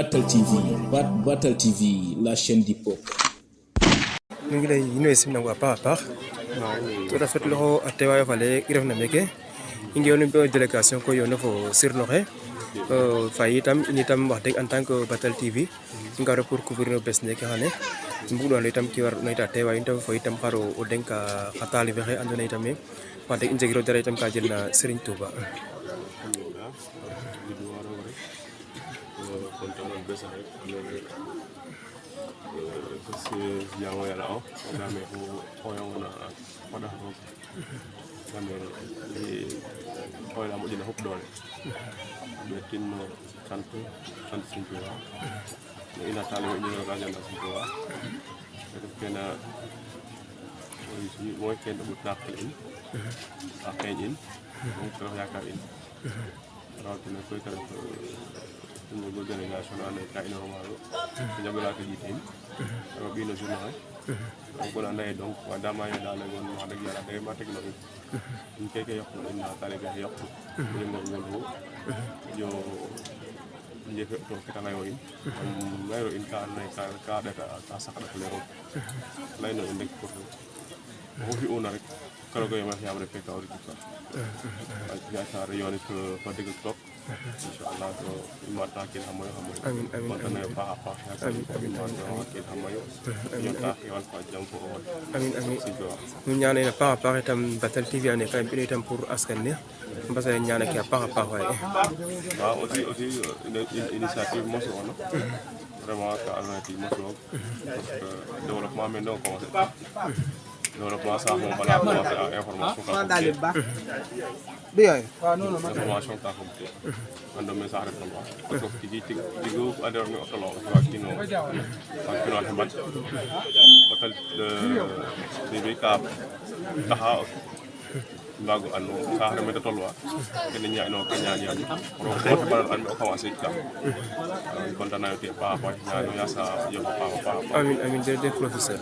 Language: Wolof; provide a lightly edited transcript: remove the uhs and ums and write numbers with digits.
Batal TV, la chaîne du peuple. Ñu ngi lay nuyu si nag waa baax a baax to rafet loxo a teewaayo fale i refna meke i ngeewnu mbe délégation ko yoona fo sirnoxe faye itam in itam wax dëgg en tant que Batal TV i ngara pour couvrir no bes neke xane i mbug noonu itam ki war na ita teewaay itam fo itam xaro o denk xa taalibe xe andoona itam wax dëgg i njegiro dara itam ka jël na Serigne Touba Jango yala o dame ko oyong na pada ko dame oyla mo dina hop dole betin no kantu sintuwa ina tale ni no raja na sintuwa kena moy ken bu taxin akenin mo ko yakarin rawtina koy tan ñu go délégation ane ka ina romalo jagala ko jitin ko bino journal ko na ndey donc wa dama ya dal ngon wax deug yalla day ma tek no ñu keke yok no ina tale ga yok ñu mo ngol yo je to kita layo in layo in ka data ka sakata lero lay no indek ko ko fi ona rek kala ko yama yabre pe ka ori ko ya ta yoni ko fa deg tok inshallah to imata ke hamoy amin kontane pa amin ke hamoy yota yol ko jam ko amin ñu ñaané na pa itam Batal TV ane kay bi itam pour askan ne mbassa ñaané ki pa way aussi initiative mo so no vraiment ka alternative mo so parce que développement mais non commencé développement ça mo bala ko information ka information ka ko ando message ko parce que tigi tigo ador mi otolo wakti no wakti no hambat Batal de ka taha bago ano sa harame da tolwa ken nya no kanya nya ro ko baral an ko commencé ka kontana yote pa nya no ya sa yo pa amin de professeur